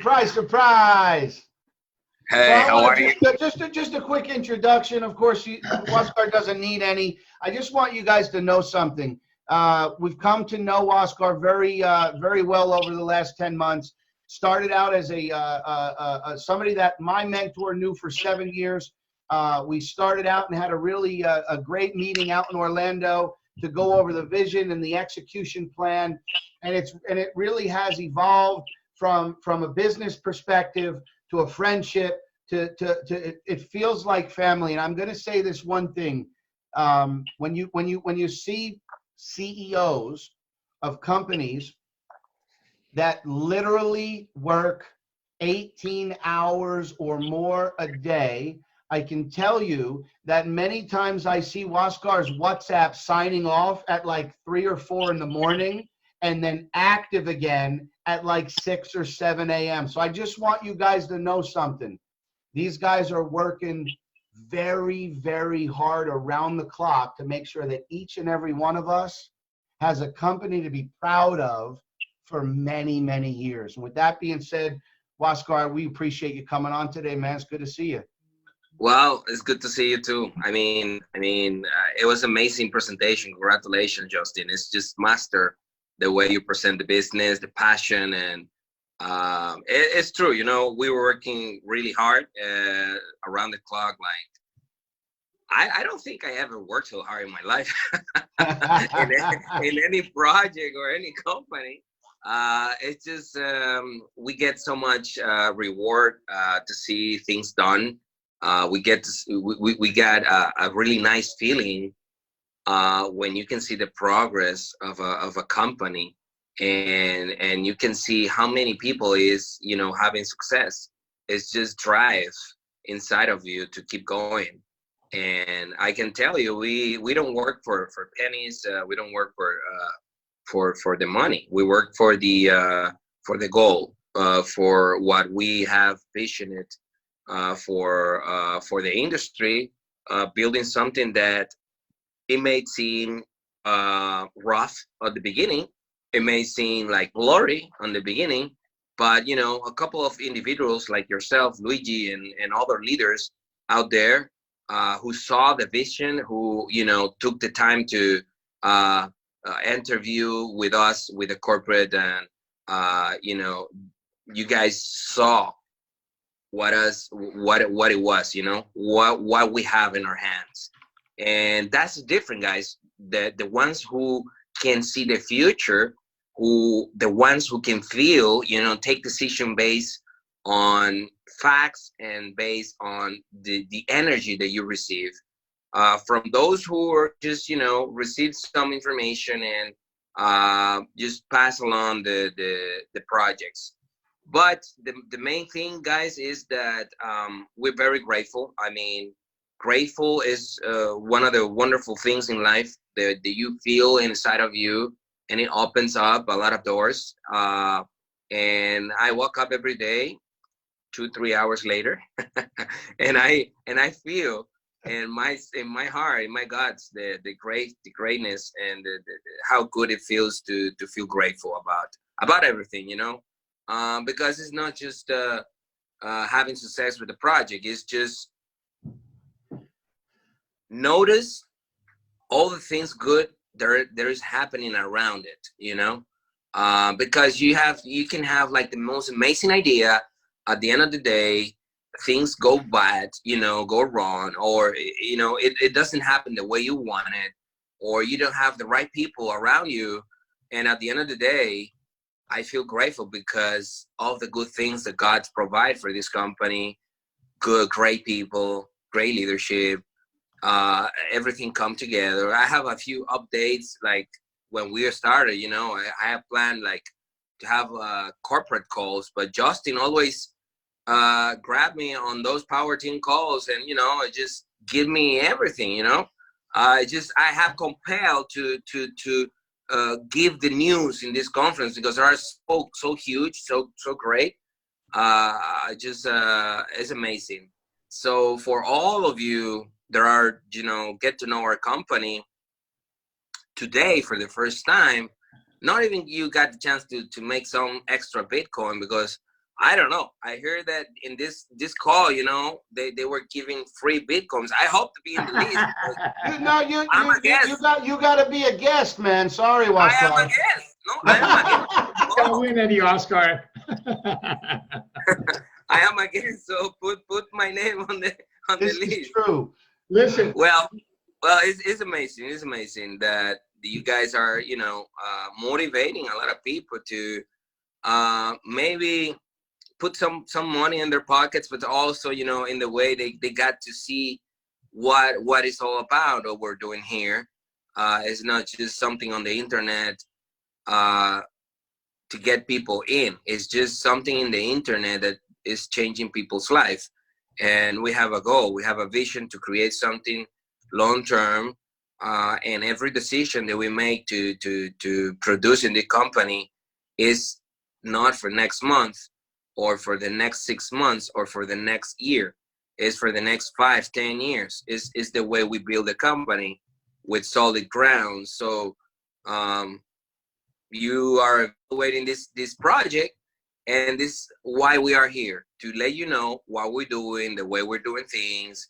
surprise, surprise. Hey, how are you? Just a quick introduction. Of course, Oscar doesn't need any. I just want you guys to know something. We've come to know Oscar very well over the last 10 months. Started out as somebody that my mentor knew for 7 years. We started out and had a great meeting out in Orlando to go over the vision and the execution plan, and it really has evolved from a business perspective to a friendship to it feels like family. And I'm going to say this one thing: when you see CEOs of companies that literally work 18 hours or more a day, I can tell you that many times I see Waskar's WhatsApp signing off at like 3 or 4 in the morning and then active again at like 6 or 7 a.m. So I just want you guys to know something. These guys are working very, very hard around the clock to make sure that each and every one of us has a company to be proud of for many, many years. And with that being said, Waskar, we appreciate you coming on today, man. It's good to see you. Well, it's good to see you too. I mean, it was an amazing presentation. Congratulations, Justin. It's just master the way you present the business, the passion, and it's true. You know, we were working really hard around the clock. Like, I don't think I ever worked so hard in my life in any project or any company. It's just we get so much reward to see things done. We got a really nice feeling when you can see the progress of a company, and you can see how many people is, you know, having success. It's just drive inside of you to keep going. And I can tell you, we don't work for pennies. We don't work for the money. We work for the goal, for what we have visioned for the industry, building something that it may seem rough at the beginning. It may seem like glory on the beginning, but you know, a couple of individuals like yourself, Luigi, and other leaders out there who saw the vision, who, you know, took the time to interview with us, with the corporate, and you know, you guys saw what it was, you know, what we have in our hands. And that's different, guys. The ones who can see the future, the ones who can feel, you know, take decision based on facts and based on the energy that you receive from those who are just, you know, receive some information and just pass along the projects. But the main thing, guys, is that we're very grateful. I mean, grateful is one of the wonderful things in life that you feel inside of you, and it opens up a lot of doors. And I wake up every day 2-3 hours later and I feel in my heart, in my guts, the greatness, and how good it feels to feel grateful about everything, you know. Because it's not just having success with the project. It's just notice all the things good there is happening around it, you know. Because you can have like the most amazing idea. At the end of the day, things go bad, you know, go wrong, or, you know, it doesn't happen the way you want it, or you don't have the right people around you. And at the end of the day, I feel grateful because of the good things that God's provide for this company. Great people, great leadership, everything come together. I have a few updates, like when we started, you know, I have planned like to have corporate calls, but Justin always grab me on those PowerTeam calls, and, you know, just give me everything, you know. I have compelled to give the news in this conference because they are so huge, so great. It's amazing. So for all of you that are, you know, get to know our company today for the first time, not even you got the chance to make some extra Bitcoin, because I don't know. I heard that in this call, you know, they were giving free Bitcoins. I hope to be in the list. You got to be a guest, man. Sorry, I Oscar. am a guest. No, I am a guest. You don't win any, Oscar. I am a guest. So put my name on the This list. is true. Listen. Well, it's amazing. It's amazing that you guys are, you know, motivating a lot of people to maybe put some money in their pockets, but also, you know, in the way they got to see what it's all about, what we're doing here. It's not just something on the internet to get people in. It's just something in the internet that is changing people's life. And we have a goal, we have a vision to create something long-term, and every decision that we make to produce in the company is not for next month or for the next 6 months or for the next year. It's for the next 5-10 years. Is the way we build a company with solid ground. So you are evaluating this project, and this is why we are here, to let you know what we're doing, the way we're doing things.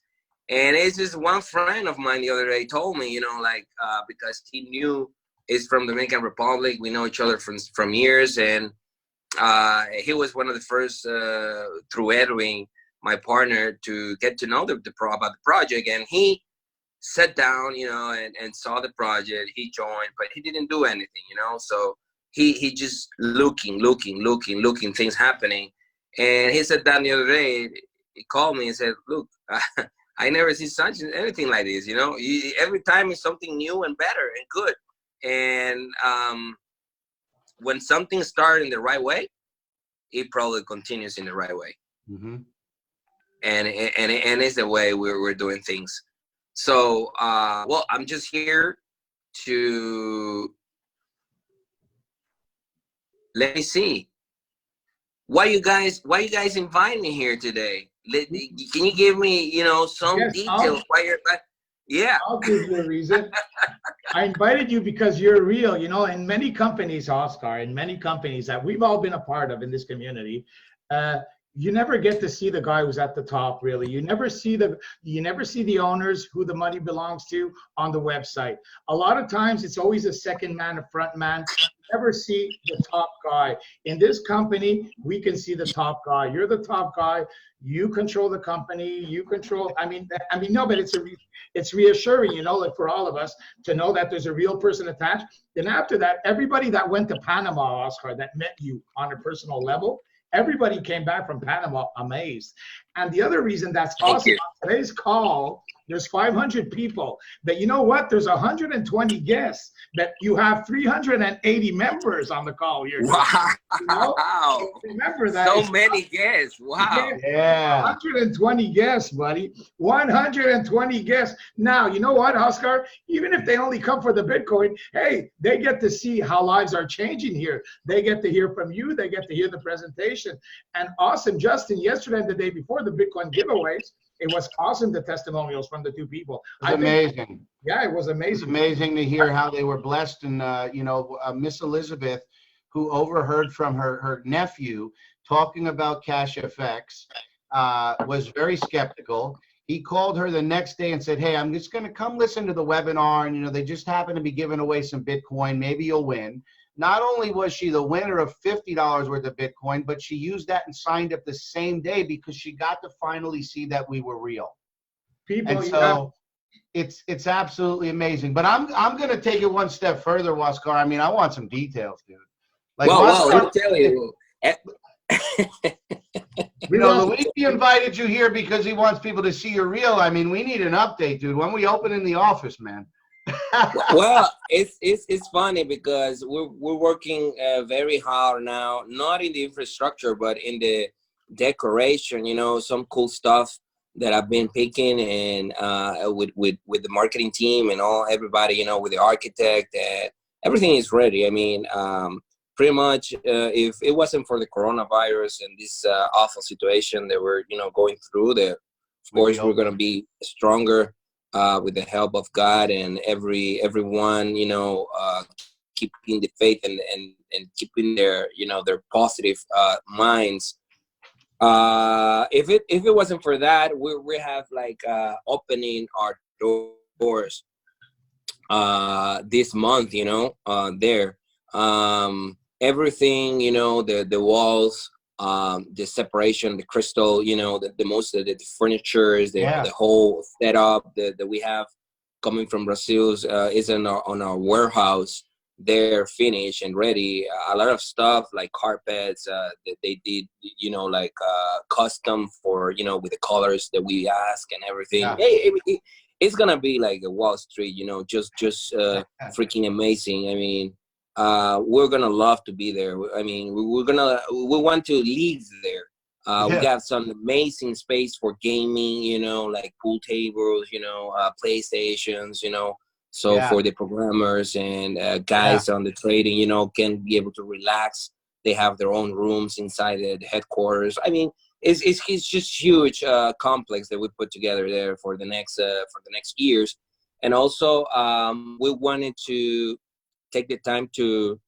And it's just one friend of mine the other day told me, you know, like, because he knew is from the Dominican Republic. We know each other from years, and he was one of the first through Edwin, my partner, to get to know about the project. And he sat down, you know, and saw the project. He joined, but he didn't do anything, you know. So he just looking things happening. And he sat down the other day. He called me and said, "Look, I never see anything like this. You know, every time it's something new and better and good. And when something starts in the right way, it probably continues in the right way. Mm-hmm. And it's the way we're doing things. So, well, I'm just here to let me see. Why you guys invite me here today? Can you give me, you know, some details why you're back? Yeah. I'll give you a reason. I invited you because you're real, you know, in many companies, Oscar, in many companies that we've all been a part of in this community, you never get to see the guy who's at the top, really. You never see the owners who the money belongs to on the website. A lot of times it's always a second man, a front man. You never see the top guy. In this company, we can see the top guy. You're the top guy. You control the company. You control. I mean, no, but it's reassuring, you know, like for all of us to know that there's a real person attached. Then after that, everybody that went to Panama, Oscar, that met you on a personal level, everybody came back from Panama amazed. And the other reason that's awesome, on today's call, there's 500 people. But you know what? There's 120 guests. That you have 380 members on the call here. Wow. You know? So remember that. So many guests. Wow. Yeah. 120 guests, buddy. 120 guests. Now, you know what, Oscar? Even if they only come for the Bitcoin, hey, they get to see how lives are changing here. They get to hear from you. They get to hear the presentation. And awesome, Justin, yesterday and the day before the Bitcoin giveaways, it was awesome, the testimonials from the two people. It was amazing. Yeah, it was amazing. It's amazing to hear how they were blessed. And, you know, Miss Elizabeth, who overheard from her nephew talking about Cash FX, was very skeptical. He called her the next day and said, hey, I'm just going to come listen to the webinar. And, you know, they just happen to be giving away some Bitcoin. Maybe you'll win. Not only was she the winner of $50 worth of Bitcoin, but she used that and signed up the same day because she got to finally see that we were real. People, and so it's absolutely amazing. But I'm going to take it one step further, Waskar. I mean, I want some details, dude. Like, well, let me tell you. You know, Luigi invited you here because he wants people to see you're real. I mean, we need an update, dude. When we open in the office, man. Well, it's funny because we're working very hard now, not in the infrastructure, but in the decoration. You know, some cool stuff that I've been picking, and with the marketing team and everybody, you know, with the architect, everything is ready. I mean, pretty much, if it wasn't for the coronavirus and this awful situation that we're, you know, going through, of course we're going to be stronger. With the help of God and everyone, you know, keeping the faith and keeping their, you know, their positive minds If it wasn't for that, we have like opening our doors this month, you know, there. Everything, you know, the walls, the separation, the crystal, you know, the most of the furniture, the whole setup that we have coming from Brazil is on our warehouse. They're finished and ready. A lot of stuff like carpets that they did, you know, like custom for, you know, with the colors that we ask and everything. Yeah. It's gonna be like a Wall Street, you know, just freaking amazing. I mean, we're gonna love to be there. I mean, we want to live there. We got some amazing space for gaming, you know, like pool tables, you know, PlayStations, you know. So for the programmers and guys on the trading, you know, can be able to relax. They have their own rooms inside the headquarters. I mean, it's just huge complex that we put together there for the next years. And also we wanted to take the time to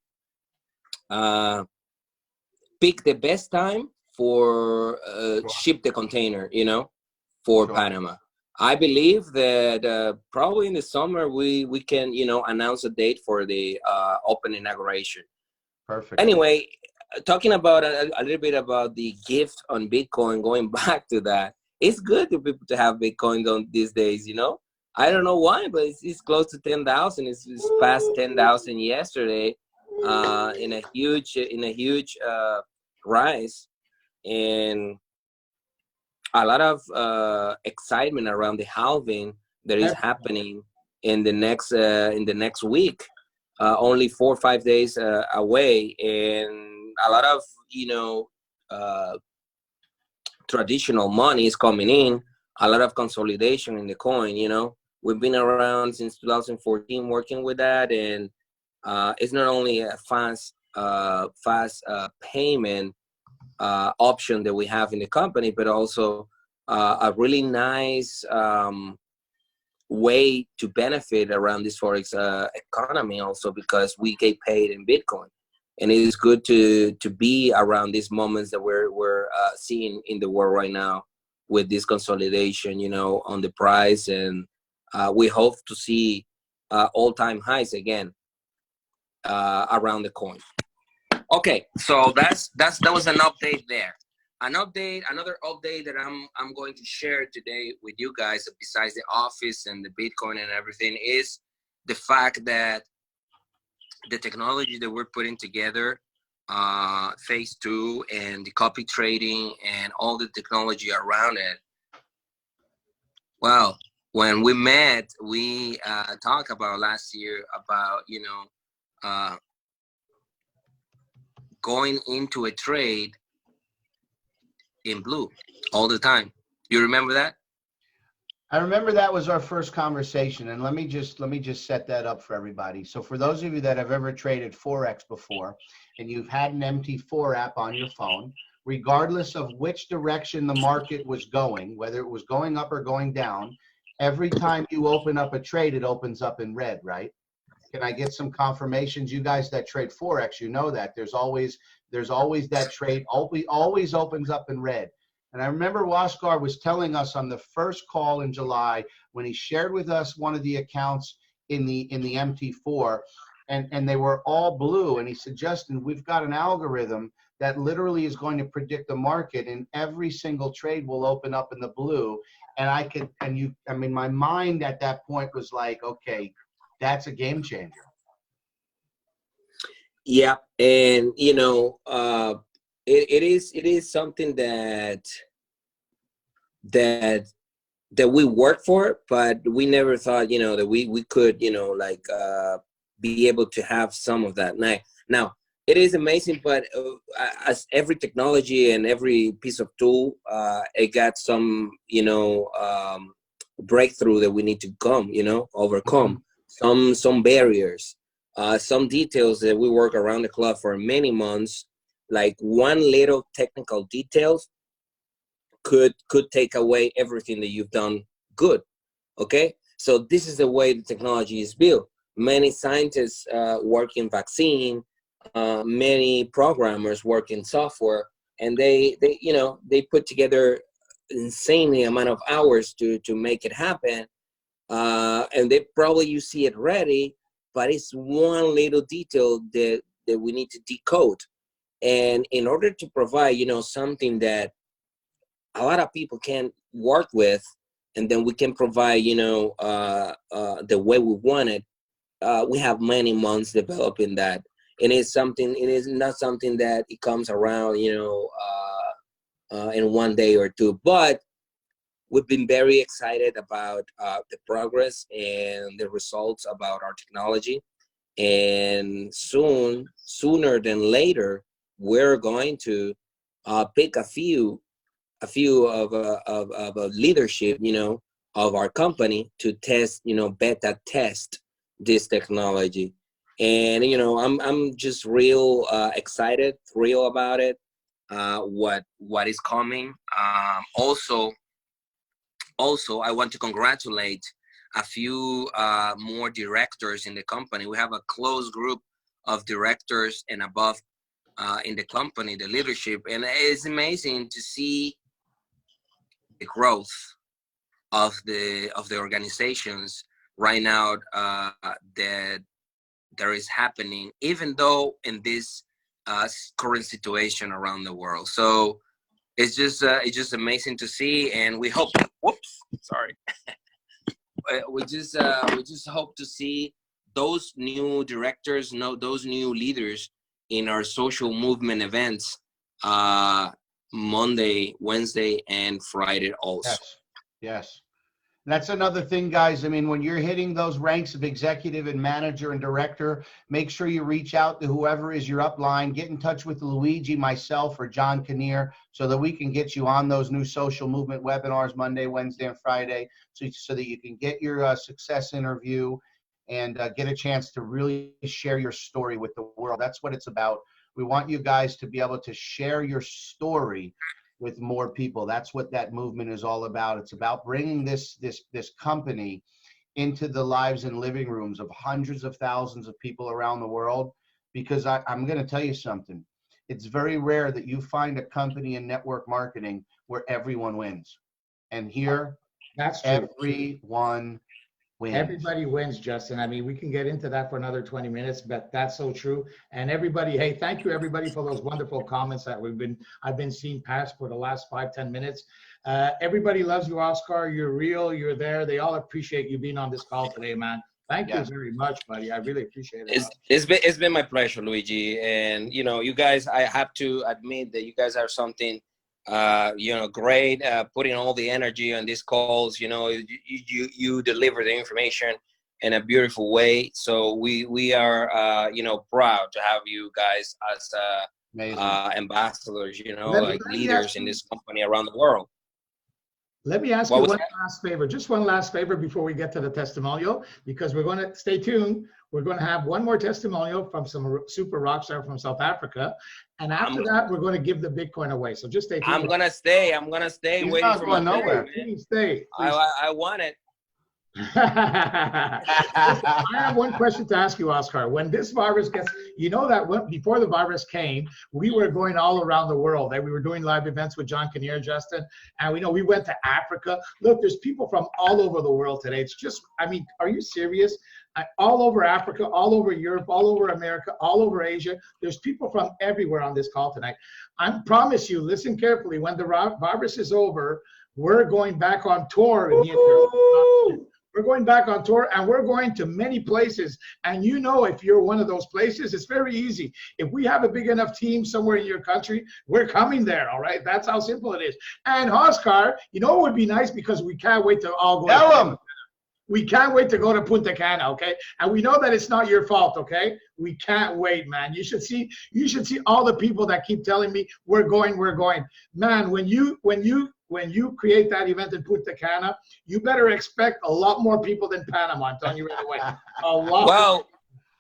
pick the best time for ship the container, you know, for Panama. I believe that probably in the summer we can, you know, announce a date for the open inauguration. Perfect. Anyway, talking about a little bit about the gift on Bitcoin, going back to that, it's good to people to have Bitcoin on these days, you know. I don't know why, but it's close to 10,000. It's past 10,000 yesterday, in a huge rise, and a lot of excitement around the halving that is happening in the next week. Only 4 or 5 days away, and a lot of, you know, traditional money is coming in. A lot of consolidation in the coin. You know, we've been around since 2014 working with that, and it's not only a fast payment option that we have in the company, but also a really nice way to benefit around this Forex economy also, because we get paid in Bitcoin. And it is good to be around these moments that we're seeing in the world right now with this consolidation, you know, on the price. And we hope to see all-time highs again around the coin. Okay, so that was an update there. Another update that I'm going to share today with you guys, besides the office and the Bitcoin and everything, is the fact that the technology that we're putting together, phase 2, and the copy trading and all the technology around it. Well, when we met, we talked about last year about, you know, going into a trade in blue all the time. You remember that? I remember that was our first conversation, and let me just set that up for everybody. So for those of you that have ever traded Forex before, and you've had an MT4 app on your phone, regardless of which direction the market was going, whether it was going up or going down, every time you open up a trade, it opens up in red, right? Can I get some confirmations? You guys that trade Forex, you know that there's always that trade always opens up in red. And I remember Waskar was telling us on the first call in July, when he shared with us one of the accounts in the MT4, and they were all blue. And he said, Justin, we've got an algorithm that literally is going to predict the market, and every single trade will open up in the blue. And I mean, my mind at that point was like, okay, that's a game changer. Yeah, and you know, it is something that we work for, but we never thought, you know, that we could, you know, like be able to have some of that. Now it is amazing, but as every technology and every piece of tool, it got some, you know, breakthrough that we need to overcome. Some barriers, some details that we work around the clock for many months. Like one little technical details could take away everything that you've done good. Okay, so this is the way the technology is built. Many scientists work in vaccine, many programmers work in software, and they you know, they put together insanely amount of hours to make it happen, and they probably you see it ready, but it's one little detail that we need to decode. And in order to provide, you know, something that a lot of people can work with, and then we can provide, you know, the way we want it, we have many months developing that. And it's something, it is not something that it comes around, you know, in one day or two. But we've been very excited about the progress and the results about our technology. And sooner than later, we're going to pick a few of leadership, you know, of our company to test, you know, beta test this technology. And you know, I'm just real excited, thrilled about it. What is coming. Also, I want to congratulate a few more directors in the company. We have a close group of directors and above in the company, the leadership, and it's amazing to see the growth of the organizations right now that there is happening, even though in this current situation around the world. So it's just amazing to see, and we hope. Whoops, sorry. we just hope to see those new directors, those new leaders in our social movement events, Monday, Wednesday, and Friday also. Yes, yes. That's another thing, guys. I mean, when you're hitting those ranks of executive and manager and director, make sure you reach out to whoever is your upline. Get in touch with Luigi, myself, or John Kinnear so that we can get you on those new social movement webinars Monday, Wednesday, and Friday so that you can get your success interview and get a chance to really share your story with the world. That's what it's about. We want you guys to be able to share your story with more people. That's what that movement is all about. It's about bringing this company into the lives and living rooms of hundreds of thousands of people around the world. Because I'm going to tell you something. It's very rare that you find a company in network marketing where everyone wins. And here, That's true. Everyone wins. Everybody wins, Justin. I mean, we can get into that for another 20 minutes, but that's so true. And everybody, hey, thank you everybody for those wonderful comments that I've been seeing pass for the last 5-10 minutes. Everybody loves you, Oscar. You're real. You're there. They all appreciate you being on this call today, man. Thank you very much, buddy. I really appreciate it. It's been my pleasure, Luigi. And you know, you guys, I have to admit that you guys are something you know, great, putting all the energy on these calls. You know, you deliver the information in a beautiful way. So we are you know, proud to have you guys as ambassadors, you know, like leaders in this company around the world. Let me ask you one last favor, just one last favor before we get to the testimonial, because we're going to stay tuned. We're going to have one more testimonial from some super rock star from South Africa. And after that, we're going to give the Bitcoin away. So just stay tuned. I'm going to stay He's waiting not for going my nowhere. Please stay. Please. I want it. I have one question to ask you, Oscar. When this virus gets, you know that before the virus came, we were going all around the world. We were doing live events with John Kinnear, Justin, and we know we went to Africa. Look, there's people from all over the world today. It's just, I mean, are you serious? All over Africa, all over Europe, all over America, all over Asia. There's people from everywhere on this call tonight. I promise you, listen carefully. When the virus is over, we're going back on tour. We're going back on tour, and we're going to many places. And you know, if you're one of those places, it's very easy. If we have a big enough team somewhere in your country, we're coming there, all right? That's how simple it is. And Oscar, you know, it would be nice because we can't wait to all go. Tell them. We can't wait to go to Punta Cana, okay? And we know that it's not your fault, okay? We can't wait, man. You should see all the people that keep telling me we're going. Man, when you create that event in Punta Cana, you better expect a lot more people than Panama. I'm telling you right away. A lot. Well,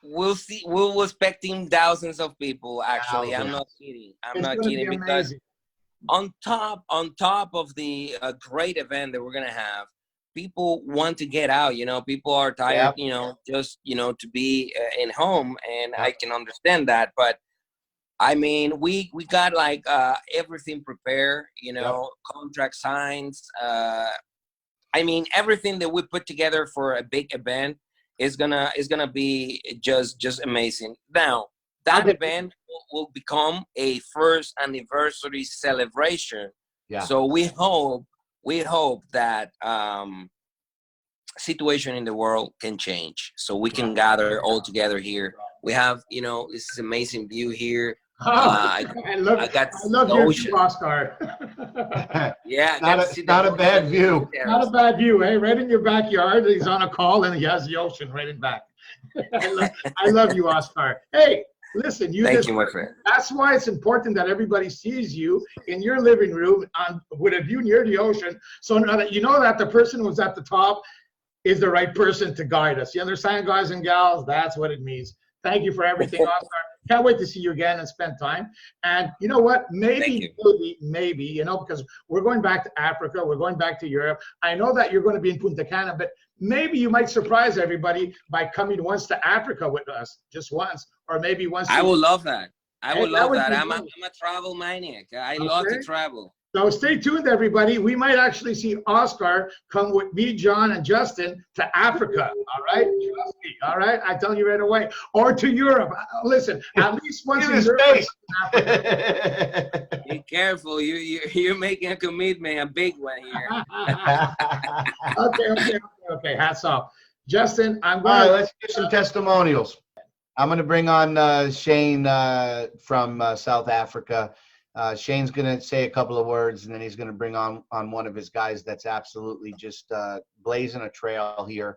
we'll see. We're expecting thousands of people. Actually, I'm not kidding. I'm not kidding, because on top of the great event that we're gonna have, people want to get out. You know, people are tired. You know, just to be in home, and I can understand that. But I mean, we got like everything prepared, you Yep. know, contract signs. I mean, everything that we put together for a big event is gonna be just amazing. Now, that event will become a first anniversary celebration. Yeah. So we hope that situation in the world can change, so we can gather all together here. We have, you know, this amazing view here. I got I love the your ocean. view, Oscar. Yeah, Not a bad view. Not a bad view, eh? Right in your backyard. He's on a call and he has the ocean right in back. I love you, Oscar. Hey, listen, Thank you, my friend. That's why it's important that everybody sees you in your living room with a view near the ocean, so now that you know that the person who's at the top is the right person to guide us. You understand, guys and gals? That's what it means. Thank you for everything, Oscar. Can't wait to see you again and spend time. And you know what? Maybe, you know, because we're going back to Africa, we're going back to Europe. I know that you're going to be in Punta Cana, but maybe you might surprise everybody by coming once to Africa with us, just once, or maybe once. I would love that. I would love that. I'm a travel maniac. I love to travel. So stay tuned, everybody. We might actually see Oscar come with me, John, and Justin to Africa. All right? Trust me. All right? I tell you right away. Or to Europe. Listen, at least once in Europe. Be careful. You're making a commitment, a big one here. Okay. Hats off. Justin, I'm going All right, let's get some testimonials. I'm going to bring on Shane from South Africa. Shane's going to say a couple of words, and then he's going to bring on one of his guys that's absolutely just blazing a trail here.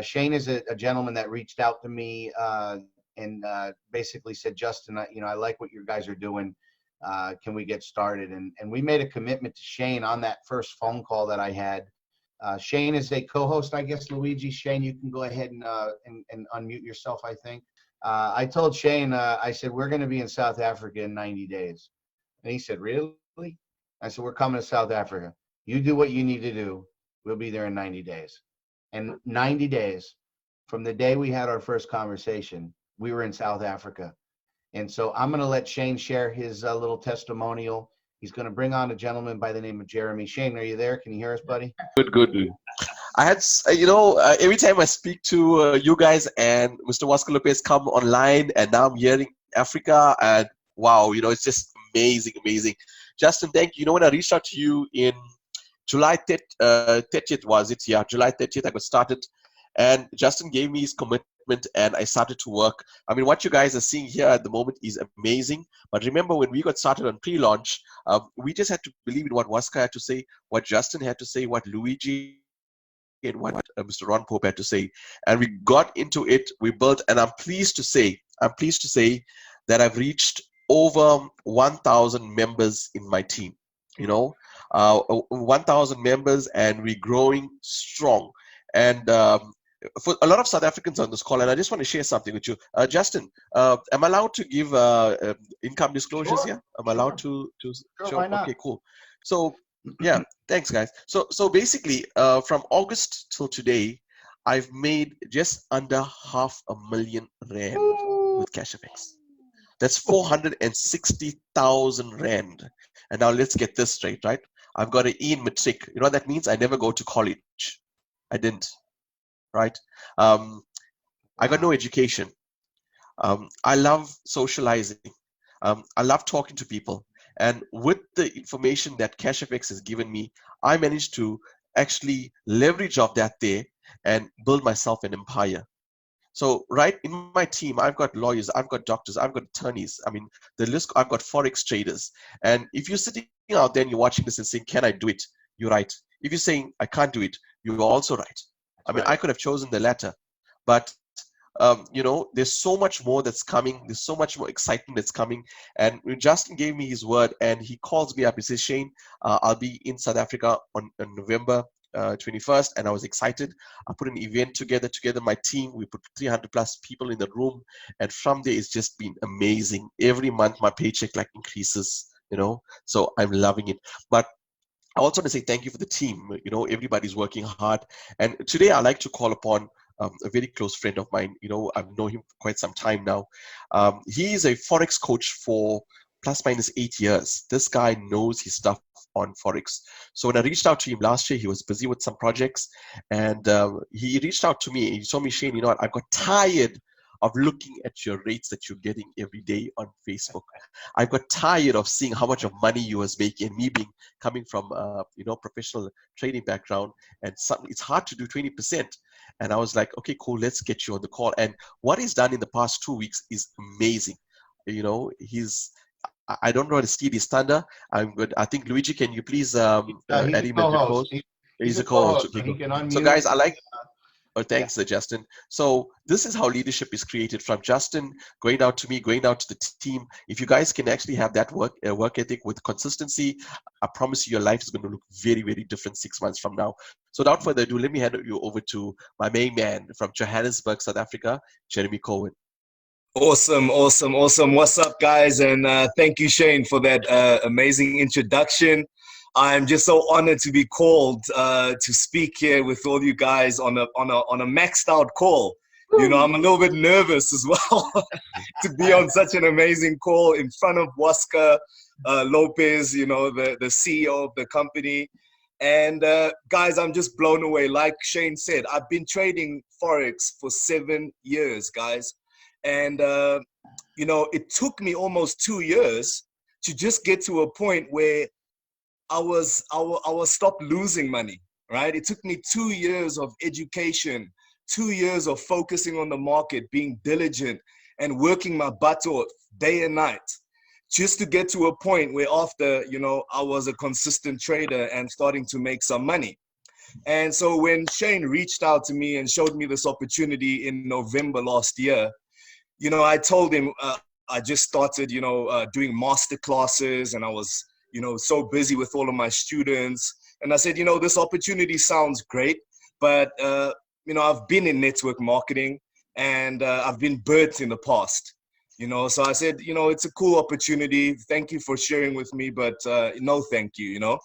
Shane is a gentleman that reached out to me and basically said, Justin, I like what you guys are doing. Can we get started? And we made a commitment to Shane on that first phone call that I had. Shane is a co-host, I guess, Luigi. Shane, you can go ahead and unmute yourself, I think. I told Shane, I said, we're going to be in South Africa in 90 days. And he said, really? I said, we're coming to South Africa. You do what you need to do. We'll be there in 90 days. And 90 days from the day we had our first conversation, we were in South Africa. And so I'm going to let Shane share his little testimonial. He's going to bring on a gentleman by the name of Jeremy. Shane, are you there? Can you hear us, buddy? Good. I had, every time I speak to you guys and Mr. Oscar Lopez come online, and now I'm hearing Africa, and wow, it's just amazing. Justin, thank you. When I reached out to you in July 30th, was it? Yeah, July 30th, I got started, and Justin gave me his commitment, and I started to work. I mean, what you guys are seeing here at the moment is amazing. But remember, when we got started on pre-launch, we just had to believe in what Oscar had to say, what Justin had to say, what Luigi and what Mr. Ron Pope had to say, and we got into it. We built, and I'm pleased to say that I've reached over 1,000 members in my team. 1,000 members, and we're growing strong. And for a lot of South Africans on this call, and I just want to share something with you, Justin. Am I allowed to give income disclosures here? Am I allowed to Sure, why not? Okay, cool. So yeah, thanks, guys. So basically, from August till today, I've made just under $500,000 with CashFX. That's 460,000 Rand. And now let's get this straight, right? I've got an E in matric. You know what that means? I never go to college. I didn't, right? I got no education. I love socializing. I love talking to people. And with the information that CashFX has given me, I managed to actually leverage off that there and build myself an empire. So right in my team, I've got lawyers, I've got doctors, I've got attorneys. I mean, the list, I've got Forex traders. And if you're sitting out there and you're watching this and saying, can I do it? You're right. If you're saying, I can't do it, you're also right. I mean, I could have chosen the latter. But, there's so much more that's coming. There's so much more excitement that's coming. And Justin gave me his word, and he calls me up. He says, Shane, I'll be in South Africa on November 21st, and I was excited. I put an event together my team. We put 300 plus people in the room, and from there it's just been amazing. Every month my paycheck increases, so I'm loving it. But I also want to say thank you for the team. Everybody's working hard, and today I like to call upon a very close friend of mine. You know, I've known him for quite some time now. He is a Forex coach for plus minus 8 years. This guy knows his stuff on Forex. So when I reached out to him last year, he was busy with some projects, and he reached out to me. He told me, Shane, you know what? I got tired of looking at your rates that you're getting every day on Facebook. I got tired of seeing how much of money you was making, and me coming from professional trading background, and it's hard to do 20%. And I was like, okay, cool, let's get you on the call. And what he's done in the past 2 weeks is amazing. You know, I don't know how to steal his thunder. I'm good. I think Luigi, can you please add him as a co-host? He's a co-host. Okay, he can unmute. So guys, I like. Oh, thanks, Justin. So this is how leadership is created, from Justin going out to me, going out to the team. If you guys can actually have that work ethic with consistency, I promise you your life is going to look very, very different 6 months from now. So without further ado, let me hand you over to my main man from Johannesburg, South Africa, Jeremy Cohen. Awesome. What's up, guys? And thank you, Shane, for that amazing introduction. I'm just so honored to be called to speak here with all you guys on a maxed out call. You know, I'm a little bit nervous as well to be on such an amazing call in front of Oscar Lopez, you know, the CEO of the company. And guys, I'm just blown away. Like Shane said, I've been trading Forex for 7 years, guys. And, you know, it took me almost 2 years to just get to a point where I was stopped losing money, right? It took me 2 years of education, 2 years of focusing on the market, being diligent and working my butt off day and night, just to get to a point where after, you know, I was a consistent trader and starting to make some money. And so when Shane reached out to me and showed me this opportunity in November last year, you know, I told him I just started, you know, doing master classes, and I was, you know, so busy with all of my students. And I said, you know, this opportunity sounds great, but, you know, I've been in network marketing and I've been burnt in the past, you know. So I said, you know, it's a cool opportunity. Thank you for sharing with me, but no, thank you, you know.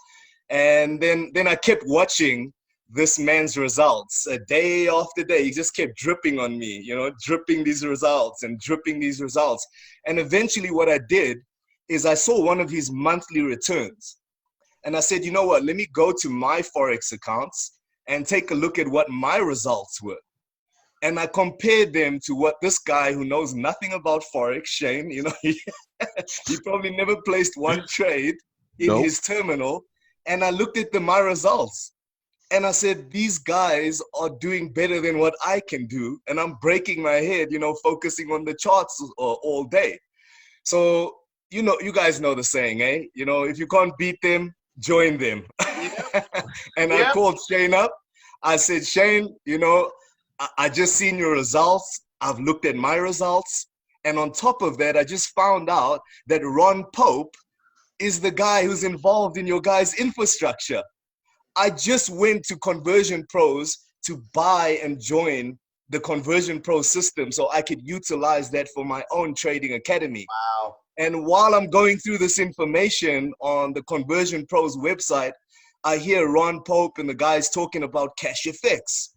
And then I kept watching this man's results day after day. He just kept dripping on me, you know, dripping these results and dripping these results. And eventually what I did is I saw one of his monthly returns. And I said, you know what, let me go to my Forex accounts and take a look at what my results were. And I compared them to what this guy who knows nothing about Forex, Shane, you know, he probably never placed one trade in his terminal. And I looked at my results. And I said, these guys are doing better than what I can do. And I'm breaking my head, you know, focusing on the charts all day. So, you know, you guys know the saying, eh? You know, if you can't beat them, join them. And I called Shane up. I said, Shane, you know, I just seen your results. I've looked at my results. And on top of that, I just found out that Ron Pope is the guy who's involved in your guys' infrastructure. I just went to Conversion Pros to buy and join the Conversion Pro system so I could utilize that for my own trading academy. Wow. And while I'm going through this information on the Conversion Pros website, I hear Ron Pope and the guys talking about CashFX.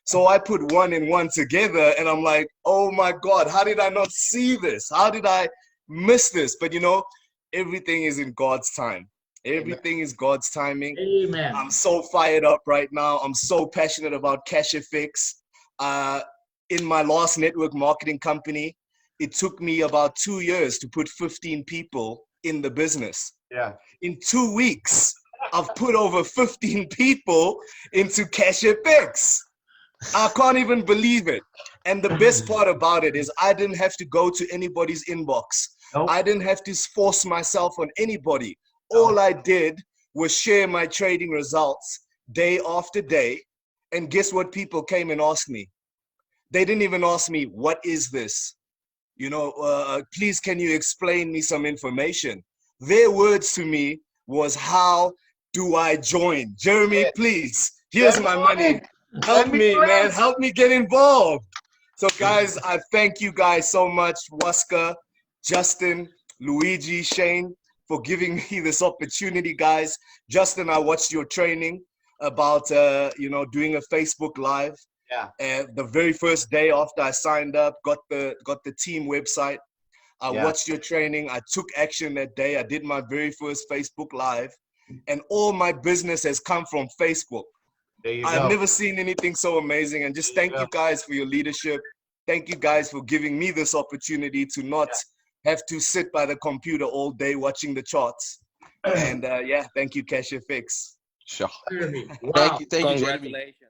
So I put one and one together and I'm like, oh my God, how did I not see this? How did I miss this? But you know, everything is in God's time. Everything is God's timing. Amen. I'm so fired up right now. I'm so passionate about CashFX. In my last network marketing company, it took me about 2 years to put 15 people in the business. Yeah. In 2 weeks, I've put over 15 people into CashFX. I can't even believe it. And the best part about it is I didn't have to go to anybody's inbox. Nope. I didn't have to force myself on anybody. All I did was share my trading results day after day. And guess what? People came and asked me. They didn't even ask me, what is this? You know, please, can you explain me some information? Their words to me was, how do I join? Jeremy, please, here's my money. Help me, man. Help me get involved. So, guys, I thank you guys so much, Waska, Justin, Luigi, Shane, for giving me this opportunity, guys. Justin, I watched your training about, you know, doing a Facebook Live. Yeah. The very first day after I signed up, got the team website. I watched your training. I took action that day. I did my very first Facebook Live, and all my business has come from Facebook. There you I've go. never seen anything so amazing. And just There you thank you guys for your leadership. Thank you guys for giving me this opportunity to not have to sit by the computer all day watching the charts. And yeah, thank you, CashFX. Sure. Jeremy, Thank wow. you, Jeremy. Congratulations.